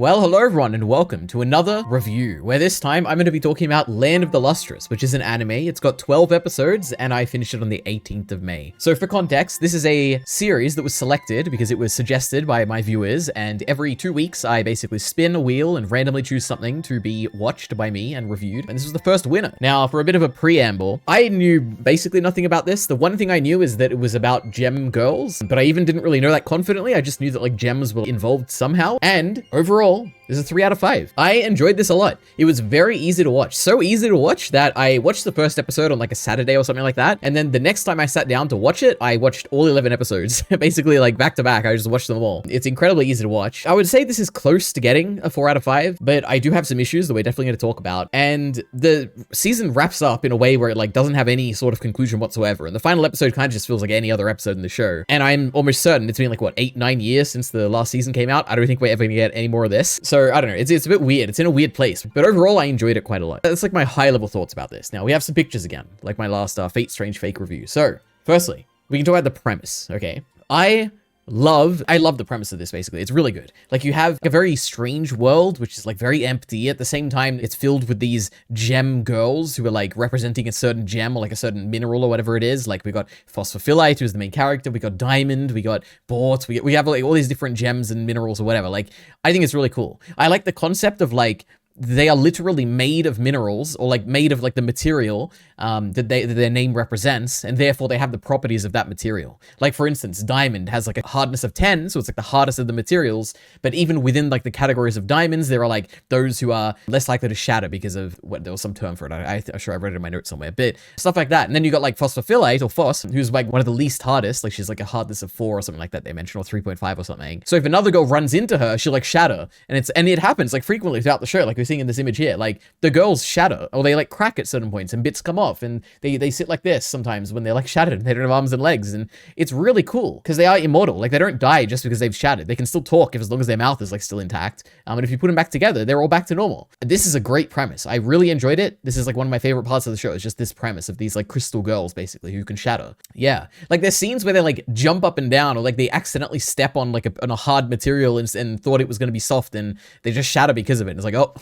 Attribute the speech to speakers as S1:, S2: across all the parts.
S1: Well, hello everyone and welcome to another review, where this time I'm going to be talking about Land of the Lustrous, which is an anime. It's got 12 episodes and I finished it on the 18th of May. So for context, this is a series that was selected because it was suggested by my viewers, and every 2 weeks I basically spin a wheel and randomly choose something to be watched by me and reviewed, and this was the first winner. Now, for a bit of a preamble, I knew basically nothing about this. The one thing I knew is that it was about gem girls, but I even didn't really know that confidently. I just knew that like gems were involved somehow, and overall, this is a 3 out of 5. I enjoyed this a lot. It was very easy to watch. So easy to watch that I watched the first episode on like a Saturday or something like that. And then the next time I sat down to watch it, I watched all 11 episodes. Basically like back to back, I just watched them all. It's incredibly easy to watch. I would say this is close to getting a 4 out of 5, but I do have some issues that we're definitely going to talk about. And the season wraps up in a way where it like doesn't have any sort of conclusion whatsoever. And the final episode kind of just feels like any other episode in the show. And I'm almost certain it's been like, what, 8-9 years since the last season came out. I don't think we're ever going to get any more of this. So I don't know. It's a bit weird. It's in a weird place, but overall I enjoyed it quite a lot. That's like my high level thoughts about this. Now we have some pictures again, like my last Fate Strange Fake review. So firstly, we can talk about the premise. Okay. I love the premise of this. Basically, it's really good. Like, you have a very strange world, which is like very empty. At the same time, it's filled with these gem girls who are like representing a certain gem or like a certain mineral or whatever it is. Like, we got Phosphophyllite, who's the main character. We got Diamond, we got Bort, we have like all these different gems and minerals or whatever. Like, I think it's really cool. I like the concept of like, they are literally made of minerals, or like made of like the material that their name represents, and therefore they have the properties of that material. Like, for instance, diamond has like a hardness of 10, so it's like the hardest of the materials, but even within like the categories of diamonds, there are like those who are less likely to shatter because of what, there was some term for it. I'm sure I read it in my notes somewhere, but stuff like that. And then you got like Phosphophyllite, or Phos, who's like one of the least hardest, like she's like a hardness of 4 or something like that they mentioned, or 3.5 or something. So if another girl runs into her, she'll like shatter, and it happens like frequently throughout the show, like we're seeing in this image here. Like, the girls shatter, or they like crack at certain points and bits come off, and they sit like this sometimes when they're like shattered and they don't have arms and legs. And it's really cool because they are immortal. Like, they don't die just because they've shattered. They can still talk as long as their mouth is like still intact. And if you put them back together, they're all back to normal. This is a great premise. I really enjoyed it. This is like one of my favorite parts of the show. It's just this premise of these like crystal girls basically who can shatter. Yeah. Like, there's scenes where they like jump up and down, or like they accidentally step on like on a hard material and thought it was going to be soft, and they just shatter because of it. And it's like, oh,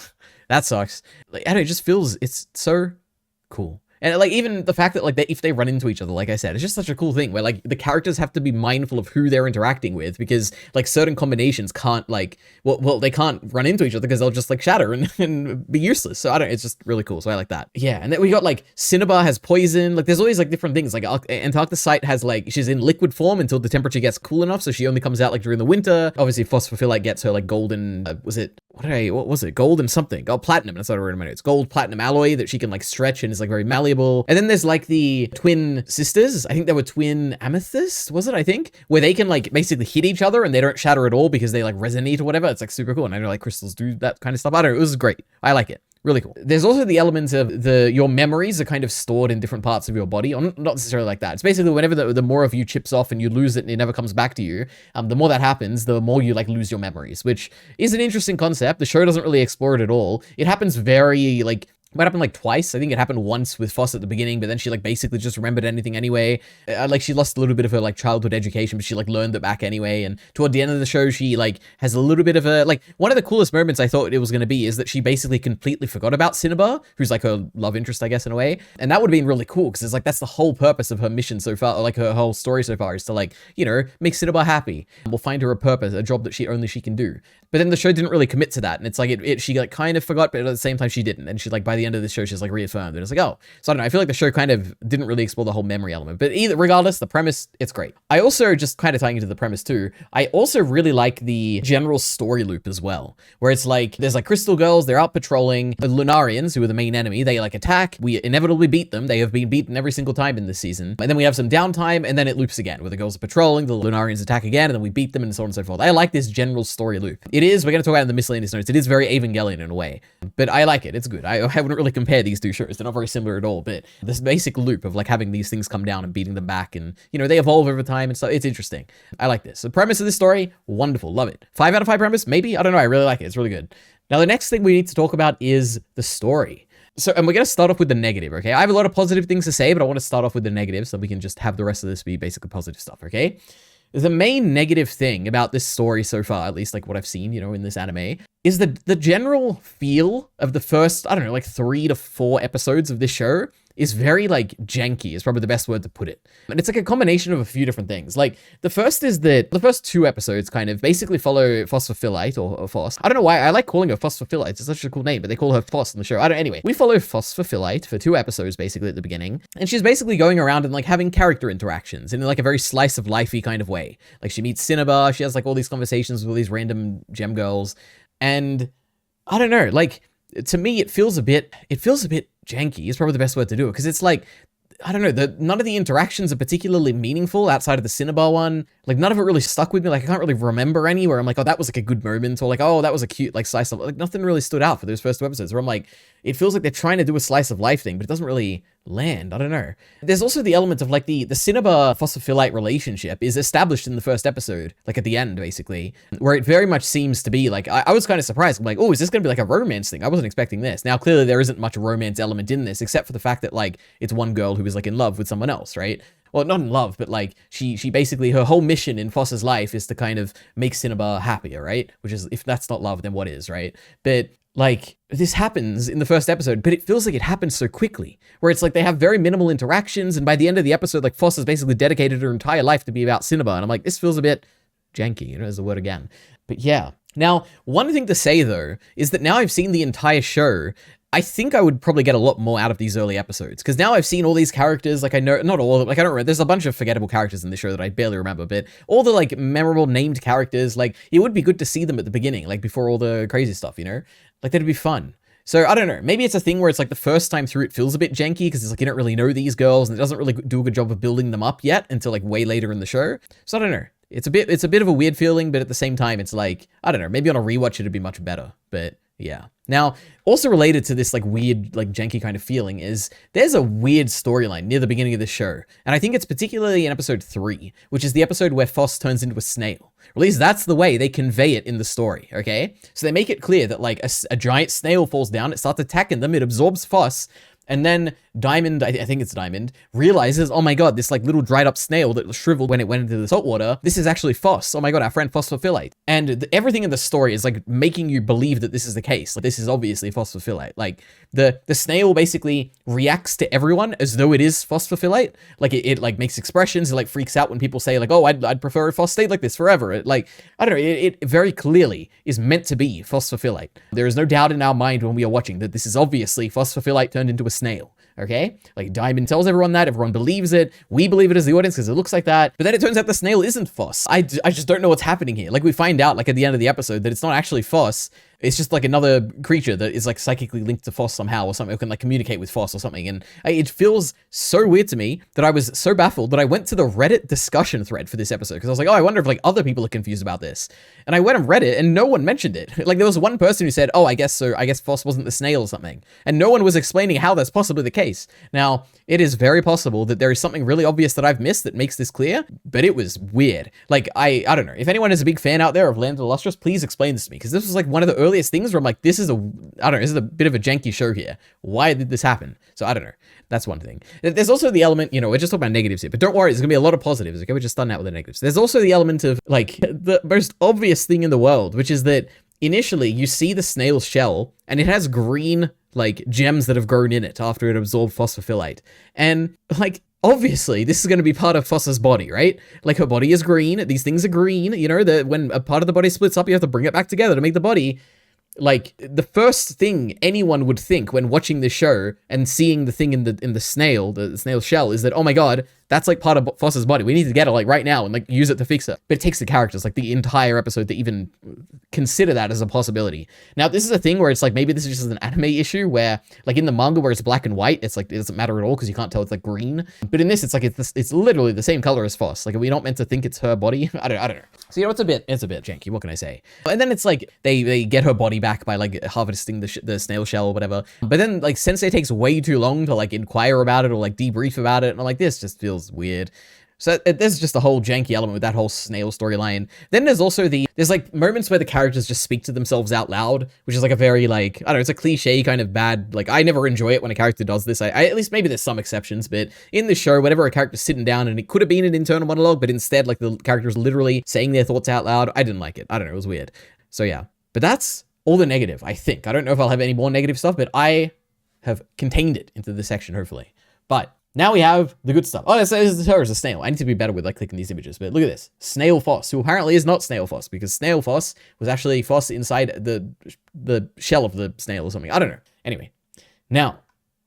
S1: that sucks. Like, I don't know, it just feels, it's so cool. And like, even the fact that like if they run into each other, like I said, it's just such a cool thing where like the characters have to be mindful of who they're interacting with, because like certain combinations can't like, well they can't run into each other because they'll just like shatter and be useless. So I don't, it's just really cool. So I like that. Yeah. And then we got like Cinnabar has poison. Like, there's all these like different things. Like Antarcticite has like, she's in liquid form until the temperature gets cool enough, so she only comes out like during the winter. Obviously Phosphophyllite gets her like golden, what was it? Gold and something. Oh, platinum. That's what I wrote in my notes. Gold platinum alloy that she can like stretch and is like very malleable. And then there's like the twin sisters. I think they were twin amethyst, was it? I think, where they can like basically hit each other and they don't shatter at all because they like resonate or whatever. It's like super cool. And I know like crystals do that kind of stuff. I don't know. It was great. I like it. Really cool. There's also the elements of your memories are kind of stored in different parts of your body. Or not necessarily like that. It's basically whenever the more of you chips off and you lose it and it never comes back to you, the more that happens, the more you like lose your memories, which is an interesting concept. The show doesn't really explore it at all. It happens very like, might happen like twice. I think it happened once with Foss at the beginning, but then she like basically just remembered anything anyway. Like, she lost a little bit of her like childhood education, but she like learned it back anyway. And toward the end of the show, she like has a little bit of a, like, one of the coolest moments I thought it was going to be is that she basically completely forgot about Cinnabar, who's like her love interest, I guess, in a way. And that would have been really cool because it's like, that's the whole purpose of her mission so far, or like her whole story so far, is to like, you know, make Cinnabar happy. We'll find her a purpose, a job that she can do. But then the show didn't really commit to that. And it's like, she like kind of forgot, but at the same time she didn't. And she like, by the end of the show, she's like reaffirmed. And it's like, oh, so I don't know. I feel like the show kind of didn't really explore the whole memory element, but regardless, the premise, it's great. I also, just kind of tying into the premise too, I also really like the general story loop as well, where it's like, there's like crystal girls, they're out patrolling. The Lunarians, who are the main enemy, they like attack. We inevitably beat them. They have been beaten every single time in this season. And then we have some downtime, and then it loops again, where the girls are patrolling, the Lunarians attack again, and then we beat them, and so on and so forth. I like this general story loop. It is, we're going to talk about it in the miscellaneous notes, it is very Evangelion in a way, but I like it. It's good. I wouldn't really compare these two shows. They're not very similar at all, but this basic loop of like having these things come down and beating them back, and you know, they evolve over time and stuff. It's interesting. I like this. The premise of this story, wonderful. Love it. 5 out of 5 premise, maybe? I don't know. I really like it. It's really good. Now, the next thing we need to talk about is the story. So, and we're going to start off with the negative, okay? I have a lot of positive things to say, but I want to start off with the negative so we can just have the rest of this be basically positive stuff, okay? the main negative thing about this story so far, at least like what I've seen, in this anime, is that the general feel of the first, I don't know, like 3 to 4 episodes of this show is very like janky is probably the best word to put it. And it's like a combination of a few different things. Like the first is that the first 2 episodes kind of basically follow Phosphophilite or Phos. I don't know why I like calling her Phosphophilite. It's such a cool name, but they call her Phos in the show. Anyway, we follow Phosphophilite for 2 episodes basically at the beginning. And she's basically going around and like having character interactions in like a very slice of lifey kind of way. Like she meets Cinnabar, she has like all these conversations with all these random gem girls. And I don't know, like to me, it feels a bit janky is probably the best word to do it. Cause it's like, I don't know, none of the interactions are particularly meaningful outside of the Cinnabar one. Like none of it really stuck with me. Like I can't really remember any where I'm like, oh, that was like a good moment, or like, oh, that was a cute like slice of like nothing really stood out for those first 2 episodes where I'm like, it feels like they're trying to do a slice of life thing, but it doesn't really land. I don't know. There's also the element of like the Cinnabar Phosphophilite relationship is established in the first episode, like at the end basically, where it very much seems to be like, I was kind of surprised. I'm like, oh, is this going to be like a romance thing? I wasn't expecting this. Now, clearly there isn't much romance element in this, except for the fact that like it's one girl who is like in love with someone else, right? Well, not in love, but like she basically, her whole mission in Foss's life is to kind of make Cinnabar happier, right? Which is, if that's not love, then what is, right? But like this happens in the first episode, but it feels like it happens so quickly, where it's like they have very minimal interactions, and by the end of the episode, like Foss has basically dedicated her entire life to be about Cinnabar, and I'm like, this feels a bit janky, as the word again. But yeah. Now, one thing to say though, is that now I've seen the entire show, I think I would probably get a lot more out of these early episodes, because now I've seen all these characters, like I know, not all of them, like I don't remember, there's a bunch of forgettable characters in the show that I barely remember, but all the like memorable named characters, like it would be good to see them at the beginning, like before all the crazy stuff, like that'd be fun. So I don't know, maybe it's a thing where it's like the first time through it feels a bit janky, because it's like you don't really know these girls, and it doesn't really do a good job of building them up yet until like way later in the show. So I don't know. It's a bit of a weird feeling, but at the same time, it's like, I don't know, maybe on a rewatch it'd be much better, but yeah. Now, also related to this like weird, like janky kind of feeling is there's a weird storyline near the beginning of the show. And I think it's particularly in episode 3, which is the episode where Foss turns into a snail. Or at least that's the way they convey it in the story, okay? So they make it clear that like a giant snail falls down, it starts attacking them, it absorbs Foss, and then Diamond, I think it's Diamond, realizes, oh my god, this like little dried up snail that shriveled when it went into the salt water, this is actually Foss. Oh my god, our friend Phosphophilite. And everything in the story is like making you believe that this is the case. Like this is obviously Phosphophilite. Like the snail basically reacts to everyone as though it is Phosphophilite. Like it like makes expressions, it like freaks out when people say like, oh, I'd prefer if Foss stayed like this forever. It like, I don't know, it very clearly is meant to be Phosphophilite. There is no doubt in our mind when we are watching that this is obviously Phosphophilite turned into a snail. Okay? Like Diamond tells everyone that, everyone believes it, we believe it as the audience because it looks like that, but then it turns out the snail isn't Foss. I just don't know what's happening here. Like we find out like at the end of the episode that it's not actually Foss, it's just like another creature that is like psychically linked to Foss somehow or something, or can like communicate with Foss or something, and it feels so weird to me that I was so baffled that I went to the Reddit discussion thread for this episode, because I was like, oh, I wonder if like other people are confused about this, and I went and read it and no one mentioned it. Like there was one person who said, oh, I guess Foss wasn't the snail or something, and no one was explaining how that's possibly the case. Now, it is very possible that there is something really obvious that I've missed that makes this clear, but it was weird. Like, I don't know. If anyone is a big fan out there of Land of the Lustrous, please explain this to me, because this was like one of the earliest things where I'm like, this is a bit of a janky show here. Why did this happen? So I don't know. That's one thing. There's also the element, we're just talking about negatives here, but don't worry, there's gonna be a lot of positives, okay? We're just starting out with the negatives. There's also the element of like the most obvious thing in the world, which is that initially you see the snail's shell and it has green like gems that have grown in it after it absorbed phosphophilite. And like, obviously this is going to be part of Foss's body, right? Like her body is green. These things are green, that when a part of the body splits up, you have to bring it back together to make the body. Like the first thing anyone would think when watching this show and seeing the thing in the snail shell is that, oh my god, that's like part of Foss's body. We need to get it like right now and like use it to fix it. But it takes the characters like the entire episode to even consider that as a possibility. Now, this is a thing where it's like, maybe this is just an anime issue where like in the manga where it's black and white, it's like, it doesn't matter at all because you can't tell it's like green. But in this, it's like, it's literally the same color as Foss. Like, are we not meant to think it's her body? I don't know. So, it's a bit janky. What can I say? And then it's like, they get her body back by like harvesting the snail shell or whatever. But then like Sensei takes way too long to like inquire about it or like debrief about it. And I'm like, this just feels weird. So there's just a whole janky element with that whole snail storyline. Then there's also there's like moments where the characters just speak to themselves out loud, which is like a very like, I don't know, it's a cliche kind of bad, like I never enjoy it when a character does this. I at least maybe there's some exceptions, but in the show, whenever a character's sitting down and it could have been an internal monologue, but instead like the character's literally saying their thoughts out loud, I didn't like it. I don't know, it was weird. So yeah, but that's all the negative, I think. I don't know if I'll have any more negative stuff, but I have contained it into this section, hopefully. But now we have the good stuff. Oh, this is her as a snail. I need to be better with like clicking these images, but look at this. Snail Foss, who apparently is not Snail Foss, because Snail Foss was actually Foss inside the shell of the snail or something. I don't know. Anyway, now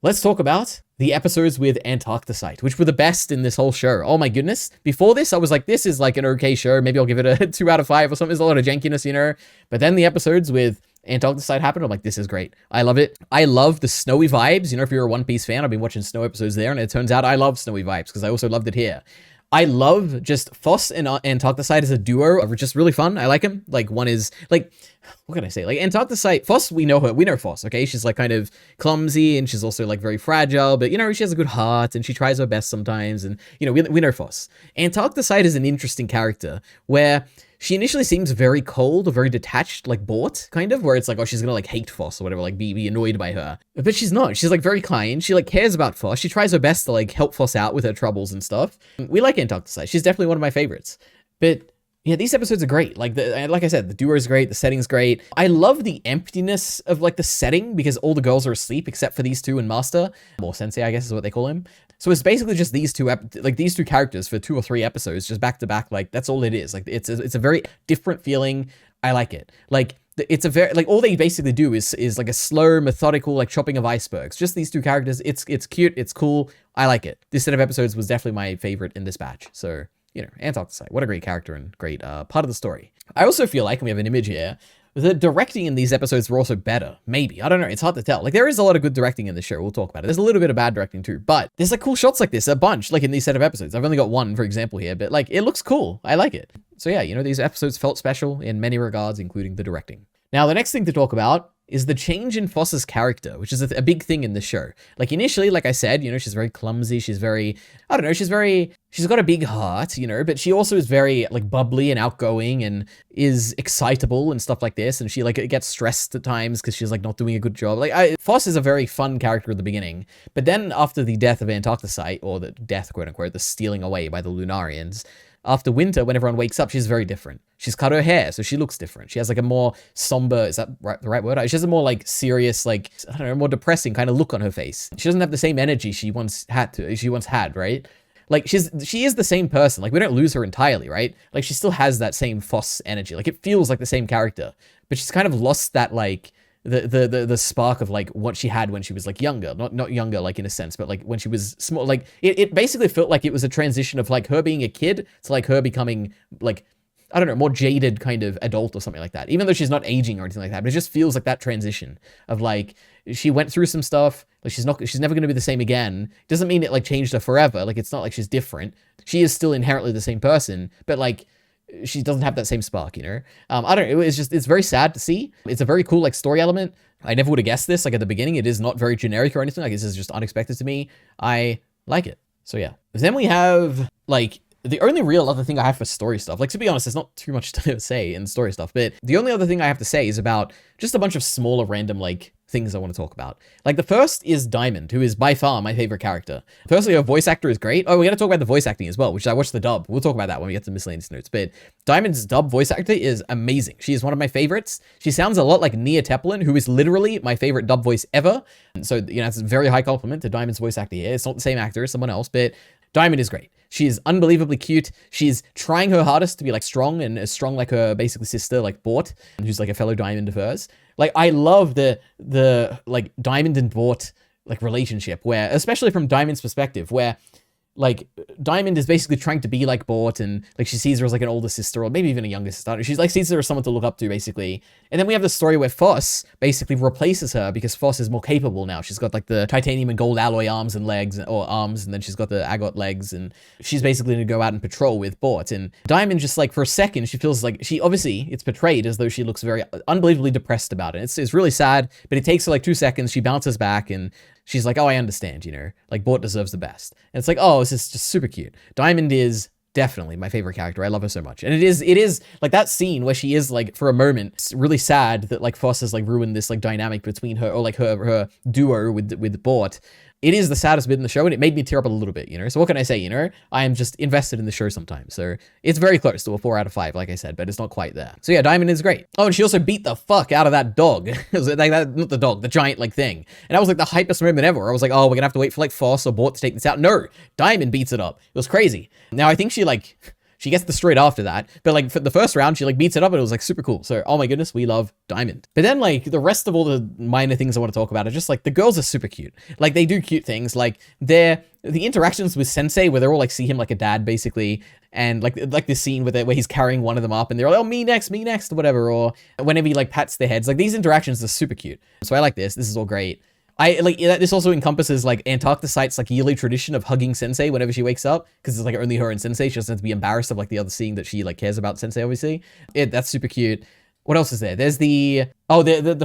S1: let's talk about the episodes with Antarcticite, which were the best in this whole show. Oh my goodness. Before this, I was like, this is like an okay show. Maybe I'll give it a 2 out of 5 or something. There's a lot of jankiness, you know? But then the episodes with Antarcticite happened. I'm like, this is great. I love it. I love the snowy vibes. You know, if you're a One Piece fan, I've been watching snow episodes there, and it turns out I love snowy vibes because I also loved it here. I love just Foss and Antarcticite as a duo are just really fun. I like him. Like one is like, what can I say? Like Antarcticite, Foss, we know her. We know Foss, okay? She's like kind of clumsy and she's also like very fragile, but you know, she has a good heart and she tries her best sometimes. And you know, we know Foss. Antarcticite is an interesting character where she initially seems very cold or very detached, like Bort, kind of, where it's like, oh, she's gonna like hate Foss or whatever, like be annoyed by her. But she's not. She's like very kind. She like cares about Foss. She tries her best to like help Foss out with her troubles and stuff. We like Antarcticite. She's definitely one of my favorites. But yeah, these episodes are great. Like I said, the duo is great. The setting's great. I love the emptiness of like the setting because all the girls are asleep except for these two and Master, or Sensei, I guess is what they call him. So it's basically just these two characters for 2 or 3 episodes, just back to back. Like that's all it is. Like it's a very different feeling. I like it. Like it's a very like all they basically do is like a slow, methodical like chopping of icebergs. Just these two characters. It's cute. It's cool. I like it. This set of episodes was definitely my favorite in this batch. So you know, Antarcticite, what a great character and great part of the story. I also feel like, and we have an image here, the directing in these episodes were also better. Maybe. I don't know. It's hard to tell. Like, there is a lot of good directing in the show. We'll talk about it. There's a little bit of bad directing too, but there's like cool shots like this, a bunch, like in these set of episodes. I've only got one, for example, here, but like, it looks cool. I like it. So yeah, you know, these episodes felt special in many regards, including the directing. Now, the next thing to talk about is the change in Foss's character, which is a big thing in the show. Like initially, like I said, you know, she's very clumsy. She's very, I don't know, she's got a big heart, you know, but she also is very like bubbly and outgoing and is excitable and stuff like this. And she like gets stressed at times because she's like not doing a good job. Like Foss is a very fun character at the beginning, but then after the death of Antarcticite, or the death, quote unquote, the stealing away by the Lunarians, after winter, when everyone wakes up, she's very different. She's cut her hair, so she looks different. She has like a more somber, is that the right word? She has a more like serious, like, I don't know, more depressing kind of look on her face. She doesn't have the same energy she once had, right? Like she is the same person. Like we don't lose her entirely, right? Like she still has that same Foss energy. Like it feels like the same character, but she's kind of lost that like the spark of like what she had when she was like younger, not younger like in a sense, but like when she was small. Like it basically felt like it was a transition of like her being a kid to like her becoming like, I don't know, more jaded kind of adult or something like that, even though she's not aging or anything like that. But it just feels like that transition of like she went through some stuff, like she's never going to be the same again. Doesn't mean it like changed her forever. Like it's not like she's different. She is still inherently the same person, but like she doesn't have that same spark, you know? I don't know. It's very sad to see. It's a very cool, like, story element. I never would have guessed this. Like, at the beginning, it is not very generic or anything. Like, this is just unexpected to me. I like it. So, yeah. Then we have, like, the only real other thing I have for story stuff, like, to be honest, there's not too much to say in story stuff, but the only other thing I have to say is about just a bunch of smaller, random, like, things I want to talk about. Like, the first is Diamond, who is by far my favorite character. Firstly, her voice actor is great. Oh, we got to talk about the voice acting as well, which I watched the dub. We'll talk about that when we get to miscellaneous notes, but Diamond's dub voice actor is amazing. She is one of my favorites. She sounds a lot like Nia Teplin, who is literally my favorite dub voice ever. And so, you know, it's a very high compliment to Diamond's voice actor here. It's not the same actor, it's someone else, but Diamond is great. She's unbelievably cute. She's trying her hardest to be like strong and as strong like her basically sister, like Bort, who's like a fellow Diamond of hers. Like I love the like Diamond and Bort like relationship where, especially from Diamond's perspective, where like Diamond is basically trying to be like Bort and like she sees her as like an older sister or maybe even a younger sister. She's like sees her as someone to look up to basically. And then we have the story where Foss basically replaces her because Foss is more capable now. She's got like the titanium and gold alloy arms and legs, or arms, and then she's got the agate legs, and she's basically going to go out and patrol with Bort. And Diamond just like for a second, she feels like she obviously it's portrayed as though she looks very unbelievably depressed about it. It's really sad, but it takes her like 2 seconds. She bounces back and she's like, oh, I understand, you know, like Bort deserves the best. And it's like, oh, this is just super cute. Diamond is definitely my favorite character. I love her so much. And it is like that scene where she is like, for a moment, it's really sad that like Foss has like ruined this like dynamic between her, or like her duo with Bort. It is the saddest bit in the show, and it made me tear up a little bit, you know? So what can I say, you know? I am just invested in the show sometimes. So it's very close to a 4 out of 5, like I said, but it's not quite there. So yeah, Diamond is great. Oh, and she also beat the fuck out of that dog. It was like that, not the dog, the giant like thing. And that was like the hypest moment ever. I was like, oh, we're gonna have to wait for like Foss or Bort to take this out. No, Diamond beats it up. It was crazy. Now I think she gets destroyed after that, but like for the first round, she like beats it up and it was like super cool. So, oh my goodness, we love Diamond. But then like the rest of all the minor things I want to talk about are just like the girls are super cute. Like they do cute things. Like the interactions with Sensei where they're all like see him like a dad basically. And like this scene where he's carrying one of them up and they're like, oh, me next, or whatever. Or whenever he like pats their heads, like these interactions are super cute. So I like this. This is all great. I like this also encompasses like Antarcticite's like yearly tradition of hugging Sensei whenever she wakes up, because it's like only her and Sensei. She doesn't have to be embarrassed of like the other seeing that she like cares about Sensei, obviously. That's super cute. What else is there? There's the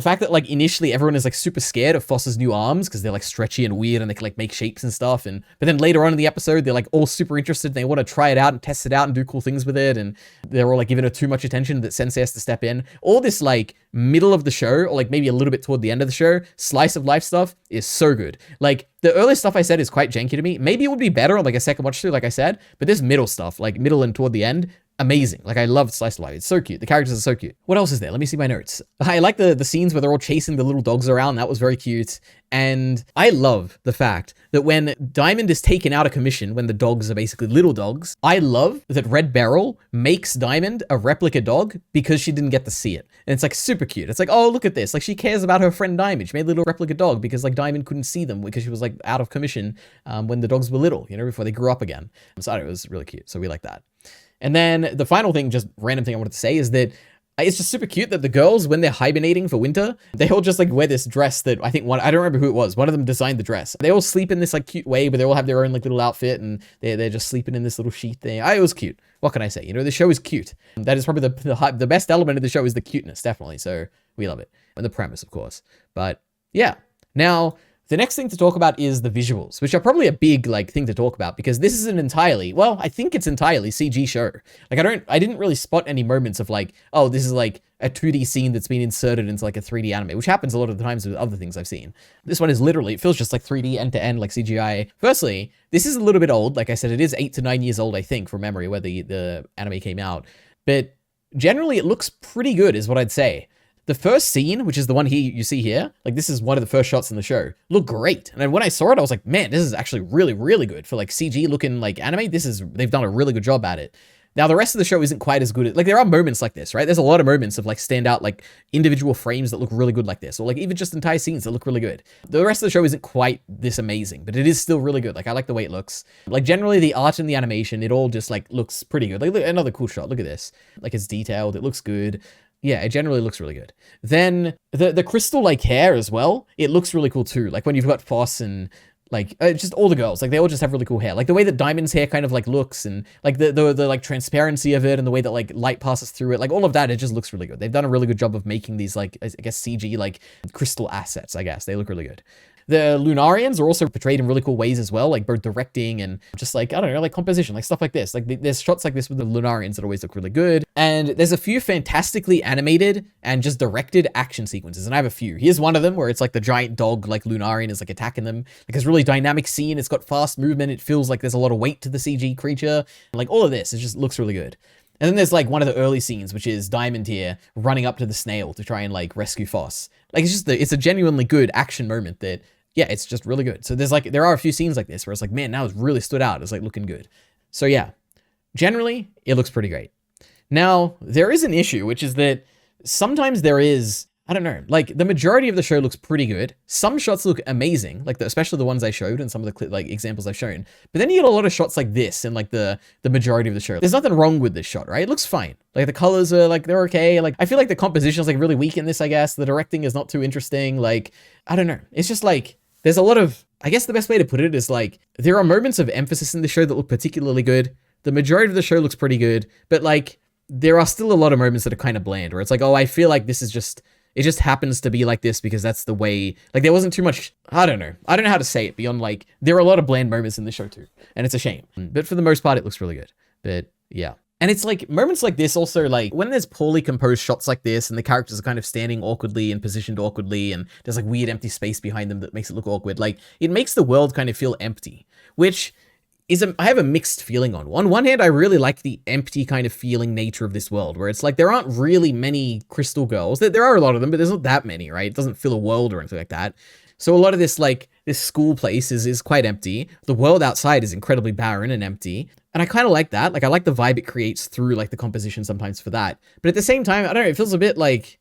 S1: fact that like initially everyone is like super scared of Foss's new arms because they're like stretchy and weird and they can like make shapes and stuff. But then later on in the episode, they're like all super interested and they want to try it out and test it out and do cool things with it. And they're all like giving her too much attention that Sensei has to step in. All this like middle of the show, or like maybe a little bit toward the end of the show, slice of life stuff is so good. Like the early stuff I said is quite janky to me. Maybe it would be better on like a second watch through, like I said, but this middle stuff, like middle and toward the end, amazing. Like I love Slice of Life. It's so cute. The characters are so cute. What else is there? Let me see my notes. I like the scenes where they're all chasing the little dogs around. That was very cute. And I love the fact that when Diamond is taken out of commission, when the dogs are basically little dogs, I love that Red Beryl makes Diamond a replica dog because she didn't get to see it. And it's like super cute. It's like, oh, look at this. Like she cares about her friend Diamond. She made a little replica dog because like Diamond couldn't see them because she was like out of commission when the dogs were little, you know, before they grew up again. So it was really cute. So we like that. And then the final thing, just random thing I wanted to say is that it's just super cute that the girls, when they're hibernating for winter, they all just like wear this dress that I think I don't remember who it was. One of them designed the dress. They all sleep in this like cute way, but they all have their own like little outfit and they're just sleeping in this little sheet thing. It was cute. What can I say? You know, the show is cute. That is probably the best element of the show is the cuteness, definitely. So we love it. And the premise, of course. But yeah. Now, the next thing to talk about is the visuals, which are probably a big like thing to talk about because this is I think it's entirely CG show. Like I didn't really spot any moments of like, oh, this is like a 2D scene that's been inserted into like a 3D anime, which happens a lot of the times with other things I've seen. This one is literally, it feels just like 3D end to end, like CGI. Firstly, this is a little bit old. Like I said, it is 8 to 9 years old, I think, from memory, where the anime came out. But generally, it looks pretty good, is what I'd say. The first scene, which is the one you see here, like this is one of the first shots in the show, looked great. And then when I saw it, I was like, man, this is actually really, really good for like CG looking like anime. They've done a really good job at it. Now, the rest of the show isn't quite as good. Like there are moments like this, right? There's a lot of moments of like standout, like individual frames that look really good like this, or like even just entire scenes that look really good. The rest of the show isn't quite this amazing, but it is still really good. Like I like the way it looks. Like generally the art and the animation, it all just like looks pretty good. Like look, another cool shot. Look at this. Like it's detailed. It looks good. Yeah, it generally looks really good. Then the crystal like hair as well, it looks really cool too. Like when you've got Foss and like just all the girls, like they all just have really cool hair. Like the way that Diamond's hair kind of like looks and like the like transparency of it and the way that like light passes through it, like all of that, it just looks really good. They've done a really good job of making these like, I guess CG like crystal assets, I guess. They look really good. The Lunarians are also portrayed in really cool ways as well, like both directing and just like, I don't know, like composition, like stuff like this. Like there's shots like this with the Lunarians that always look really good. And there's a few fantastically animated and just directed action sequences. And I have a few. Here's one of them where it's like the giant dog, like Lunarian is like attacking them. Like it's really dynamic scene. It's got fast movement. It feels like there's a lot of weight to the CG creature. Like all of this, it just looks really good. And then there's like one of the early scenes, which is Diamond here running up to the snail to try and like rescue Foss. Like it's a genuinely good action moment that, yeah, it's just really good. So there are a few scenes like this where it's like, man, now it's really stood out. It's like looking good. So yeah, generally it looks pretty great. Now there is an issue, which is that sometimes there is, I don't know, like the majority of the show looks pretty good. Some shots look amazing, like especially the ones I showed and some of the like examples I've shown. But then you get a lot of shots like this in like the majority of the show. There's nothing wrong with this shot, right? It looks fine. Like the colors are like, they're okay. Like I feel like the composition is like really weak in this, I guess. The directing is not too interesting. Like, I don't know. It's just like, there's a lot of, I guess the best way to put it is like, there are moments of emphasis in the show that look particularly good. The majority of the show looks pretty good, but like, there are still a lot of moments that are kind of bland, where it's like, oh, I feel like this is just, It just happens to be like this because that's the way, like, there wasn't too much, I don't know how to say it beyond, like, there are a lot of bland moments in the show too, and it's a shame. But for the most part, it looks really good. But yeah. And it's like moments like this also, like when there's poorly composed shots like this and the characters are kind of standing awkwardly and positioned awkwardly and there's like weird empty space behind them that makes it look awkward, like it makes the world kind of feel empty, which is I have a mixed feeling on. On one hand, I really like the empty kind of feeling nature of this world where it's like there aren't really many crystal girls. There are a lot of them, but there's not that many, right? It doesn't fill a world or anything like that. So a lot of this, like, this school place is quite empty. The world outside is incredibly barren and empty. And I kind of like that. Like, I like the vibe it creates through, like, the composition sometimes for that. But at the same time, I don't know, it feels a bit like,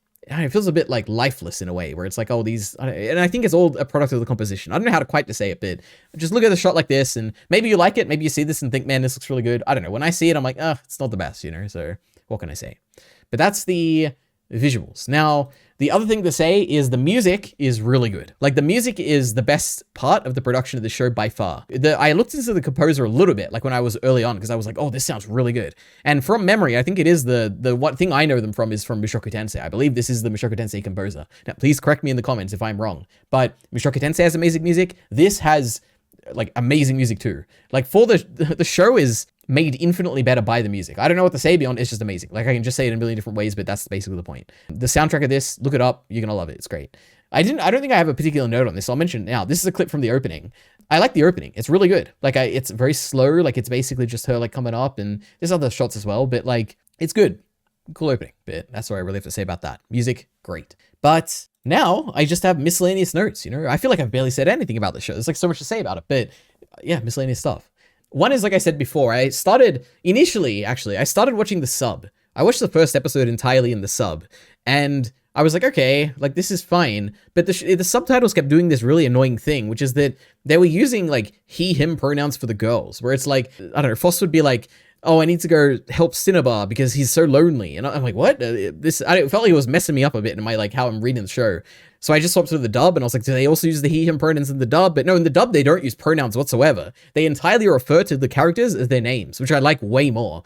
S1: lifeless in a way, where it's like, oh, these, and I think it's all a product of the composition. I don't know how to quite to say it, but just look at the shot like this, and maybe you like it, maybe you see this and think, man, this looks really good. I don't know. When I see it, I'm like, it's not the best, you know? So what can I say? But that's the visuals. Now, the other thing to say is the music is really good. Like, the music is the best part of the production of the show by far. I looked into the composer a little bit, like when I was early on, because I was like, oh, this sounds really good. And from memory, I think it is the one thing I know them from is from Mushoku Tensei. I believe this is the Mushoku Tensei composer. Now, please correct me in the comments if I'm wrong. But Mushoku Tensei has amazing music. This has, like, amazing music too. Like, for the show is made infinitely better by the music. I don't know what to say beyond, it's just amazing. Like, I can just say it in a million different ways, but that's basically the point. The soundtrack of this, look it up, you're gonna love it. It's great. I don't think I have a particular note on this, so I'll mention it now. This is a clip from the opening. I like the opening. It's really good. Like, it's very slow. Like, it's basically just her, like, coming up, and there's other shots as well, but, like, it's good. Cool opening. But that's what I really have to say about that. Music, great. But now I just have miscellaneous notes, you know? I feel like I've barely said anything about the show. There's, like, so much to say about it, but yeah, miscellaneous stuff. One is, like I said before, I started watching the sub. I watched the first episode entirely in the sub, and I was like, okay, like, this is fine. But the subtitles kept doing this really annoying thing, which is that they were using, like, he, him pronouns for the girls, where it's like, I don't know, Foss would be like, oh, I need to go help Cinnabar because he's so lonely. And I'm like, what? It felt like it was messing me up a bit in my, like, how I'm reading the show. So I just swapped to the dub, and I was like, do they also use the he, him pronouns in the dub? But no, in the dub, they don't use pronouns whatsoever. They entirely refer to the characters as their names, which I like way more.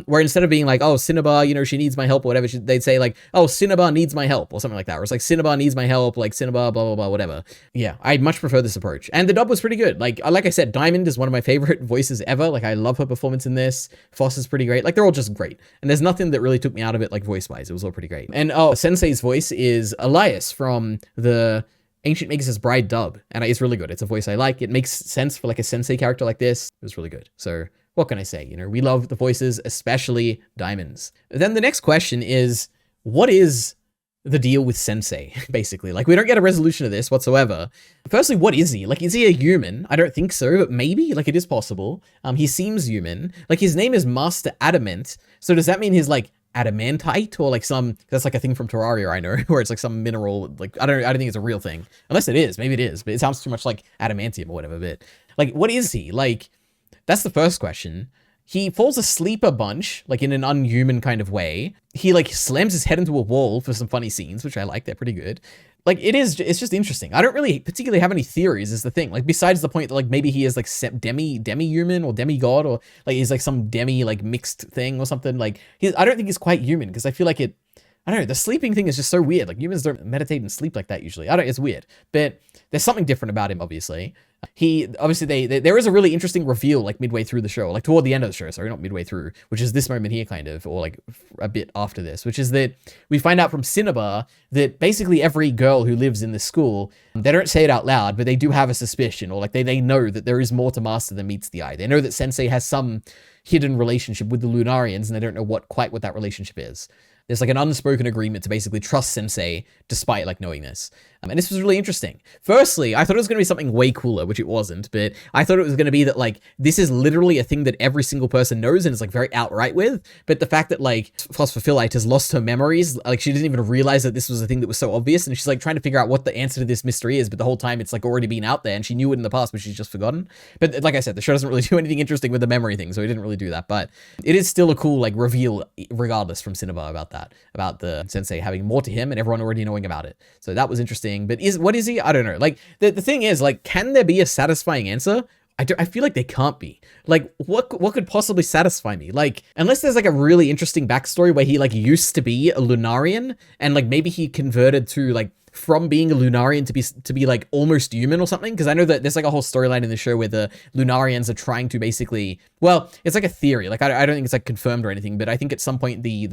S1: Where instead of being like, oh, Cinnabar, you know, she needs my help or whatever, they'd say like, oh, Cinnabar needs my help or something like that. Or it's like, Cinnabar needs my help, like Cinnabar, blah, blah, blah, whatever. Yeah, I much prefer this approach. And the dub was pretty good. Like I said, Diamond is one of my favorite voices ever. Like, I love her performance in this. Foss is pretty great. Like, they're all just great. And there's nothing that really took me out of it, like, voice-wise. It was all pretty great. And, oh, Sensei's voice is Elias from the Ancient Magus' Bride dub, and it's really good. It's a voice I like. It makes sense for, like, a sensei character like this. It was really good. So what can I say? You know, we love the voices, especially Diamond's. Then the next question is, what is the deal with Sensei, basically? Like, we don't get a resolution of this whatsoever. Firstly, what is he? Like, is he a human? I don't think so, but maybe. Like, it is possible. He seems human. Like, his name is Master Adamant, so does that mean he's, like, adamantite or like that's like a thing from Terraria, I know, where it's like some mineral, like I don't think it's a real thing, unless it is. Maybe it is, but it sounds too much like adamantium or whatever. But like, what is he? Like, that's the first question. He falls asleep a bunch, like in an unhuman kind of way. He like slams his head into a wall for some funny scenes, which I like. They're pretty good. Like, it's just interesting. I don't really particularly have any theories is the thing. Like, besides the point that, like, maybe he is, like, demi-human or demigod, or, like, he's, like, some like, mixed thing or something. Like, I don't think he's quite human, because I feel like I don't know, the sleeping thing is just so weird. Like, humans don't meditate and sleep like that usually. It's weird. But there's something different about him, obviously. There is a really interesting reveal, like, midway through the show, like, toward the end of the show, sorry, not midway through, which is this moment here, kind of, or, like, a bit after this, which is that we find out from Cinnabar that basically every girl who lives in this school, they don't say it out loud, but they do have a suspicion, or, like, they know that there is more to Master than meets the eye. They know that Sensei has some hidden relationship with the Lunarians, and they don't know quite what that relationship is. There's like an unspoken agreement to basically trust Sensei despite like knowing this. And this was really interesting. Firstly, I thought it was going to be something way cooler, which it wasn't, but I thought it was going to be that like, this is literally a thing that every single person knows and is like very outright with. But the fact that like Phosphophilite has lost her memories, like she didn't even realize that this was a thing that was so obvious. And she's like trying to figure out what the answer to this mystery is. But the whole time it's like already been out there and she knew it in the past, but she's just forgotten. But like I said, the show doesn't really do anything interesting with the memory thing. So it didn't really do that, but it is still a cool like reveal regardless from Cinnabar about that, about the Sensei having more to him and everyone already knowing about it. So that was interesting. But what is he? I don't know. Like the thing is like, can there be a satisfying answer? I feel like they can't be. Like, what could possibly satisfy me? Like, unless there's like a really interesting backstory where he like used to be a Lunarian and like maybe he converted to like from being a Lunarian to be like almost human or something. Because I know that there's like a whole storyline in the show where the Lunarians are trying to basically, well, it's like a theory. Like I don't think it's like confirmed or anything, but I think at some point the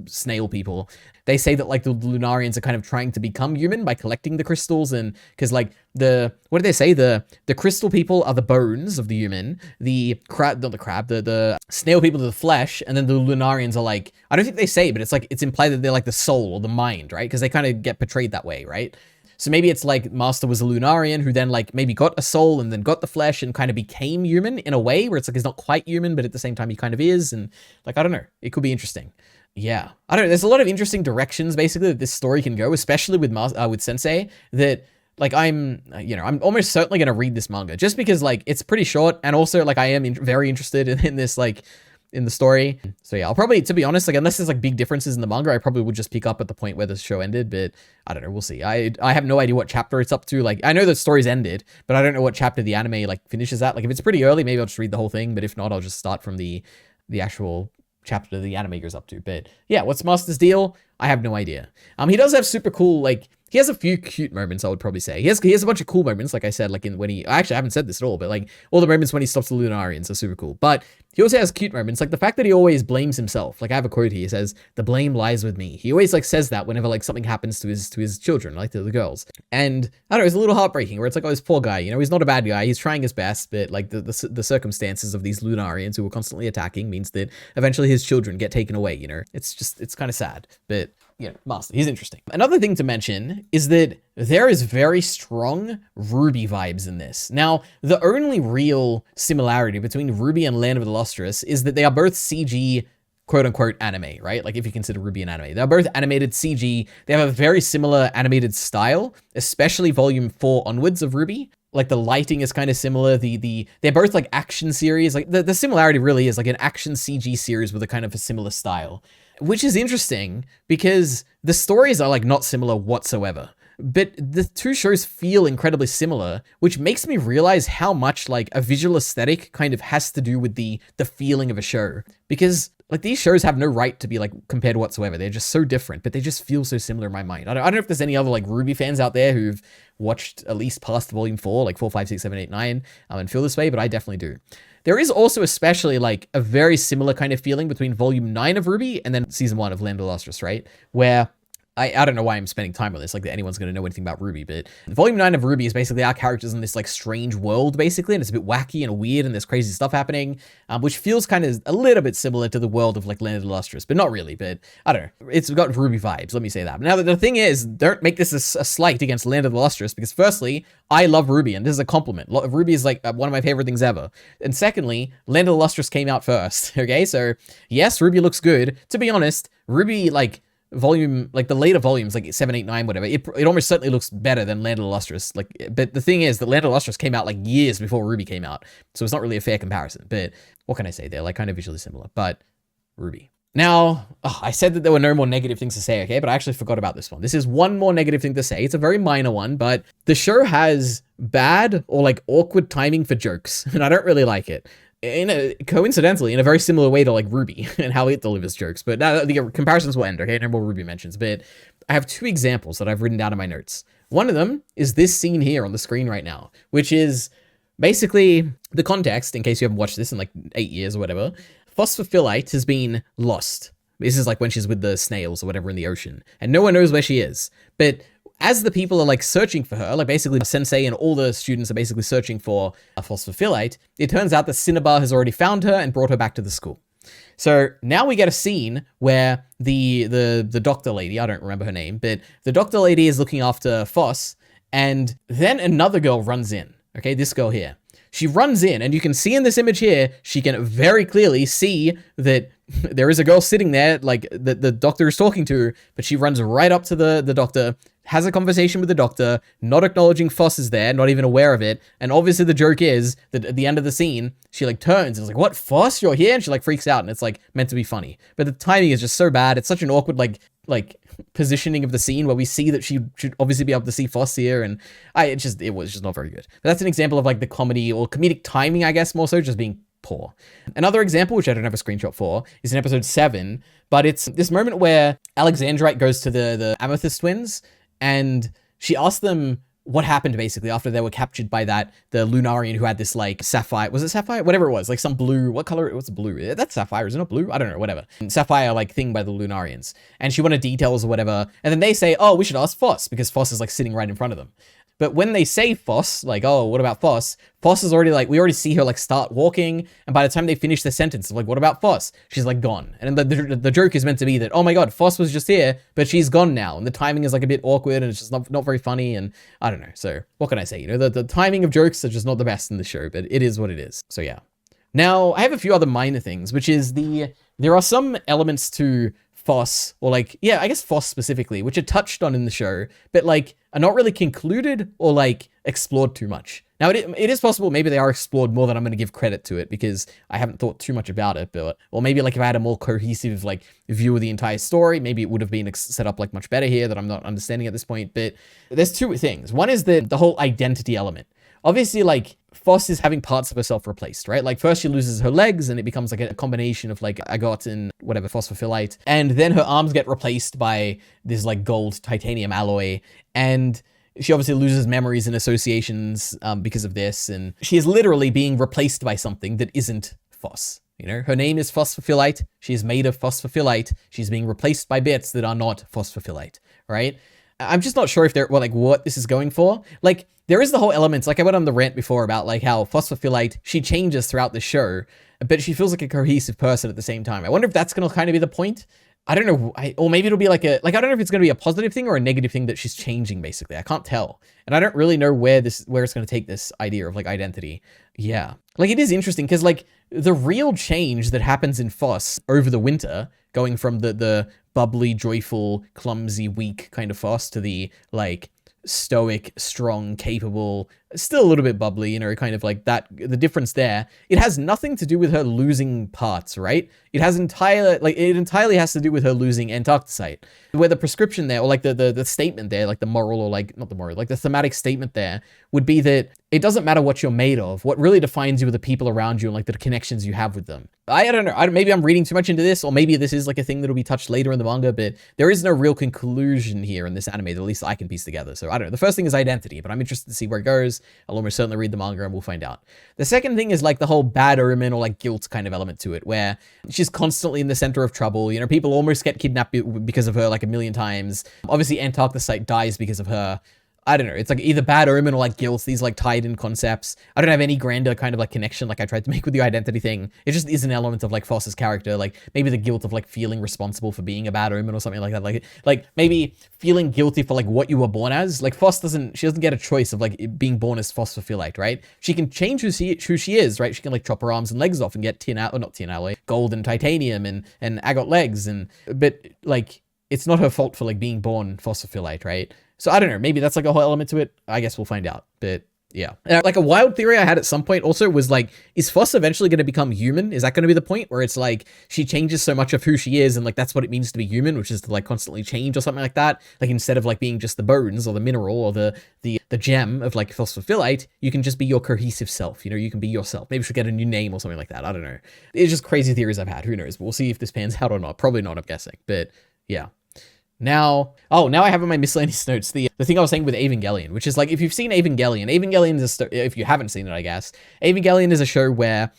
S1: snail people, they say that like the Lunarians are kind of trying to become human by collecting the crystals, and because like what do they say? The crystal people are the bones of the human, the snail people are the flesh, and then the Lunarians are like, I don't think they say, but it's like it's implied that they're like the soul or the mind, right? Because they kind of get portrayed that way, right? So maybe it's like Master was a Lunarian who then like maybe got a soul and then got the flesh and kind of became human in a way where it's like he's not quite human, but at the same time he kind of is, and like I don't know, it could be interesting. Yeah, I don't know. There's a lot of interesting directions basically that this story can go, especially with Sensei. That like I'm almost certainly gonna read this manga just because like it's pretty short, and also like I am very interested in this like in the story. So yeah, I'll probably, to be honest, like unless there's like big differences in the manga, I probably would just pick up at the point where the show ended. But I don't know, we'll see. I have no idea what chapter it's up to. Like I know the story's ended, but I don't know what chapter the anime like finishes at. Like if it's pretty early, maybe I'll just read the whole thing. But if not, I'll just start from the actual chapter the anime goes up to. But yeah, what's Master's deal? I have no idea. He does have super cool, like he has a few cute moments, I would probably say. He has a bunch of cool moments, like I said, like I haven't said this at all, but like all the moments when he stops the Lunarians are super cool. But he also has cute moments, like the fact that he always blames himself. Like I have a quote here, he says, "The blame lies with me." He always like says that whenever like something happens to his children, like to the girls. And I don't know, it's a little heartbreaking where it's like, oh, this poor guy, he's not a bad guy. He's trying his best, but like the circumstances of these Lunarians who are constantly attacking means that eventually his children get taken away, It's kind of sad, but Master, he's interesting. Another thing to mention is that there is very strong Ruby vibes in this. Now, the only real similarity between Ruby and Land of the Lustrous is that they are both CG quote-unquote anime, right? Like if you consider Ruby an anime. They're both animated CG. They have a very similar animated style, especially volume 4 onwards of Ruby. Like the lighting is kind of similar. They're both like action series. Like the similarity really is like an action CG series with a kind of a similar style. Which is interesting because the stories are like not similar whatsoever. But the two shows feel incredibly similar, which makes me realize how much like a visual aesthetic kind of has to do with the feeling of a show. Because like these shows have no right to be like compared whatsoever. They're just so different, but they just feel so similar in my mind. I don't know if there's any other like Ruby fans out there who've watched at least past volume 4, like 4, 5, 6, 7, 8, 9, and feel this way, but I definitely do. There is also especially like a very similar kind of feeling between volume 9 of Ruby and then season 1 of Land of the Lustrous, right? Where I don't know why I'm spending time on this, like that anyone's going to know anything about Ruby, but volume 9 of Ruby is basically our characters in this like strange world basically, and it's a bit wacky and weird and there's crazy stuff happening, which feels kind of a little bit similar to the world of like Land of the Lustrous, but not really, but I don't know. It's got Ruby vibes, let me say that. Now the thing is, don't make this a slight against Land of the Lustrous, because firstly, I love Ruby, and this is a compliment. Ruby is like one of my favorite things ever. And secondly, Land of the Lustrous came out first, okay? So yes, Ruby looks good. To be honest, Ruby like volume, like the later volumes, like 7, 8, 9, whatever, it almost certainly looks better than Land of the Lustrous. Like, but the thing is that Land of the Lustrous came out like years before Ruby came out, so it's not really a fair comparison. But what can I say? They're like kind of visually similar, but Ruby. Now, I said that there were no more negative things to say, okay? But I actually forgot about this one. This is one more negative thing to say. It's a very minor one, but the show has bad or like awkward timing for jokes, and I don't really like it. Coincidentally, in a very similar way to like Ruby and how it delivers jokes. But now the comparisons will end, okay? No more Ruby mentions. But I have 2 examples that I've written down in my notes. One of them is this scene here on the screen right now, which is basically the context, in case you haven't watched this in like 8 years or whatever. Phosphophylite has been lost. This is like when she's with the snails or whatever in the ocean, and no one knows where she is. But as the people are like searching for her, like basically Sensei and all the students are basically searching for a phosphophylite, it turns out that Cinnabar has already found her and brought her back to the school. So now we get a scene where the doctor lady, I don't remember her name, but the doctor lady is looking after Phos, and then another girl runs in. Okay, this girl here. She runs in, and you can see in this image here, she can very clearly see that there is a girl sitting there, like the doctor is talking to her, but she runs right up to the doctor, has a conversation with the doctor, not acknowledging Phos is there, not even aware of it. And obviously the joke is that at the end of the scene, she like turns and is like, "What, Phos, you're here?" And she like freaks out, and it's like meant to be funny. But the timing is just so bad. It's such an awkward, like positioning of the scene where we see that she should obviously be able to see Foss here, and it was just not very good. But that's an example of like the comedy or comedic timing, I guess, more so just being poor. Another example, which I don't have a screenshot for, is in episode 7, but it's this moment where Alexandrite goes to the Amethyst twins, and she asks them what happened basically after they were captured by the Lunarian who had this like sapphire, was it sapphire? Whatever it was, like some blue, what color? It was blue. That's sapphire, isn't it blue? I don't know, whatever. Sapphire like thing by the Lunarians. And she wanted details or whatever. And then they say, oh, we should ask Foss because Foss is like sitting right in front of them. But when they say Foss, like, oh, what about Foss? Foss is already like, we already see her like start walking. And by the time they finish the sentence of like, what about Foss? She's like gone. And the joke is meant to be that, oh my God, Foss was just here, but she's gone now. And the timing is like a bit awkward and it's just not very funny. And I don't know. So what can I say? You know, the timing of jokes are just not the best in the show, but it is what it is. So yeah. Now I have a few other minor things, which is there are some elements to Foss, or like, yeah, I guess Foss specifically, which are touched on in the show, but like are not really concluded or like explored too much. Now it is possible maybe they are explored more than I'm going to give credit to it because I haven't thought too much about it, but, or maybe like if I had a more cohesive like view of the entire story, maybe it would have been set up like much better here that I'm not understanding at this point. But there's two things. One is the whole identity element. Obviously, like, Foss is having parts of herself replaced, right? Like, first she loses her legs, and it becomes, like, a combination of, like, agot and whatever, phosphophyllite. And then her arms get replaced by this, like, gold titanium alloy. And she obviously loses memories and associations because of this. And she is literally being replaced by something that isn't Foss. You know, her name is phosphophyllite. She is made of phosphophyllite. She's being replaced by bits that are not phosphophyllite, right? I'm just not sure if they're, well, like, what this is going for. Like, there is the whole elements, like I went on the rant before about like how phosphophyllite, she changes throughout the show, but she feels like a cohesive person at the same time. I wonder if that's going to kind of be the point. I don't know. Or maybe it'll be like I don't know if it's going to be a positive thing or a negative thing that she's changing, basically. I can't tell. And I don't really know where it's going to take this idea of like identity. Yeah. Like it is interesting because like the real change that happens in Foss over the winter, going from the bubbly, joyful, clumsy, weak kind of Foss to the like stoic, strong, capable, still a little bit bubbly, you know, kind of like that, the difference there, it has nothing to do with her losing parts, right? It entirely has to do with her losing Antarcticite, where the prescription there, or like the statement there, like the moral, or like, not the moral, like the thematic statement there would be that it doesn't matter what you're made of. What really defines you are the people around you and like the connections you have with them. I don't know. Maybe I'm reading too much into this, or maybe this is like a thing that'll be touched later in the manga, but there is no real conclusion here in this anime that at least I can piece together. So I don't know. The first thing is identity, but I'm interested to see where it goes. I'll almost certainly read the manga and we'll find out. The second thing is like the whole bad omen or like guilt kind of element to it, where she's constantly in the center of trouble. You know, people almost get kidnapped because of her like a million times. Obviously, Antarcticite dies because of her. I don't know. It's like either bad omen or like guilt, these like tied in concepts. I don't have any grander kind of like connection like I tried to make with the identity thing. It just is an element of like Foss's character, like maybe the guilt of like feeling responsible for being a bad omen or something like that. Like maybe feeling guilty for like what you were born as. Like Foss doesn't get a choice of like being born as phosphophyllite, right? She can change who she is, right? She can like chop her arms and legs off and get not tin alloy, gold and titanium and agot legs, but like it's not her fault for like being born phosphophyllite, right? So I don't know, maybe that's like a whole element to it. I guess we'll find out, but yeah. Like a wild theory I had at some point also was like, is Foss eventually going to become human? Is that going to be the point where it's like she changes so much of who she is and like that's what it means to be human, which is to like constantly change or something like that? Like instead of like being just the bones or the mineral or the gem of like phosphophyllite, you can just be your cohesive self. You know, you can be yourself. Maybe she'll get a new name or something like that. I don't know. It's just crazy theories I've had. Who knows? But we'll see if this pans out or not. Probably not, I'm guessing. But yeah. Now I have in my miscellaneous notes the thing I was saying with Evangelion, which is like, if you've seen Evangelion is if you haven't seen it, I guess, Evangelion is a show where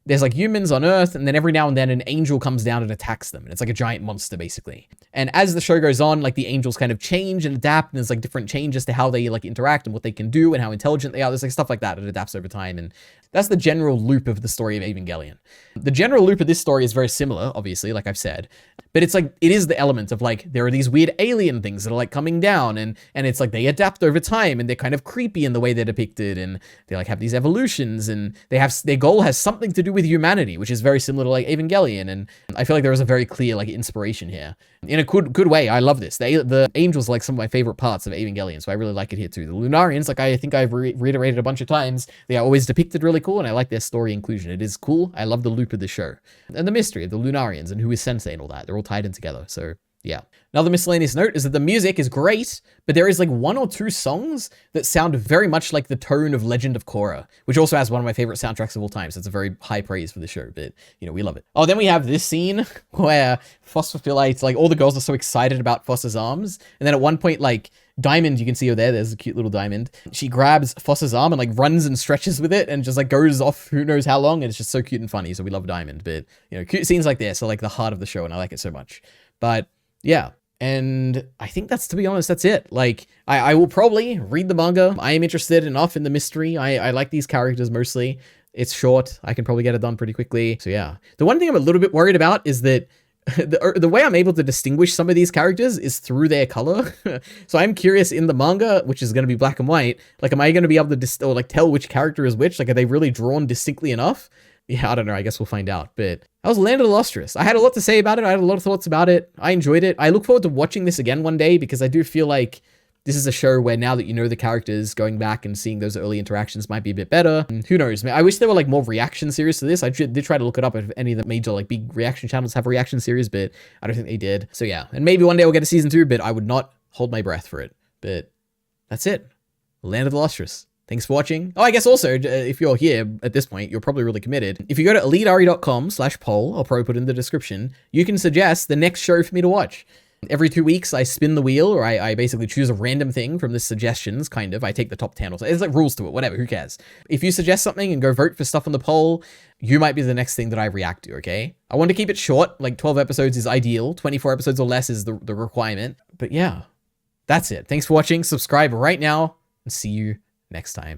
S1: there's like humans on Earth, and then every now and then an angel comes down and attacks them. And it's like a giant monster, basically. And as the show goes on, like the angels kind of change and adapt, and there's like different changes to how they like interact and what they can do and how intelligent they are. There's like stuff like that. It adapts over time. And that's the general loop of the story of Evangelion. The general loop of this story is very similar, obviously, like I've said. But it's like, it is the element of like, there are these weird alien things that are like coming down, and it's like they adapt over time, and they're kind of creepy in the way they're depicted, and they like have these evolutions, and their goal has something to do with humanity, which is very similar to like Evangelion. And I feel like there is a very clear like inspiration here in a good way. I love this. The angels are like some of my favorite parts of Evangelion, so I really like it here too. The Lunarians, like I think I've reiterated a bunch of times, they are always depicted really cool, and I like their story inclusion. It is cool. I love the loop of the show and the mystery of the Lunarians and who is Sensei and all that. They're all tied in together. So Yeah. Another miscellaneous note is that the music is great, but there is like 1 or 2 songs that sound very much like the tone of Legend of Korra, which also has one of my favorite soundtracks of all time. So it's a very high praise for the show, but we love it. Oh, then we have this scene where Phosphophyllite, like all the girls are so excited about Foss's arms. And then at one point, like Diamond, you can see her there's a cute little Diamond. She grabs Foss's arm and like runs and stretches with it and just like goes off who knows how long. And it's just so cute and funny. So we love Diamond, but cute scenes like this are like the heart of the show and I like it so much. But yeah. And I think to be honest, that's it. Like, I will probably read the manga. I am interested enough in the mystery. I like these characters mostly. It's short. I can probably get it done pretty quickly. So yeah. The one thing I'm a little bit worried about is that the way I'm able to distinguish some of these characters is through their color. So I'm curious in the manga, which is going to be black and white, like, am I going to be able to tell which character is which? Like, are they really drawn distinctly enough? Yeah, I don't know. I guess we'll find out. But that was Land of the Lustrous. I had a lot to say about it. I had a lot of thoughts about it. I enjoyed it. I look forward to watching this again one day because I do feel like this is a show where now that you know the characters, going back and seeing those early interactions might be a bit better. And who knows? I wish there were like more reaction series to this. I did try to look it up if any of the major like big reaction channels have a reaction series, but I don't think they did. So yeah, and maybe one day we'll get a season 2, but I would not hold my breath for it. But that's it. Land of the Lustrous. Thanks for watching. Oh, I guess also, if you're here at this point, you're probably really committed. If you go to eliteari.com/poll, I'll probably put in the description, you can suggest the next show for me to watch. Every 2 weeks, I spin the wheel, or I basically choose a random thing from the suggestions, kind of. I take the top 10 or so. It's like rules to it, whatever, who cares? If you suggest something and go vote for stuff on the poll, you might be the next thing that I react to, okay? I want to keep it short, like 12 episodes is ideal. 24 episodes or less is the requirement. But yeah, that's it. Thanks for watching. Subscribe right now, and see you next time.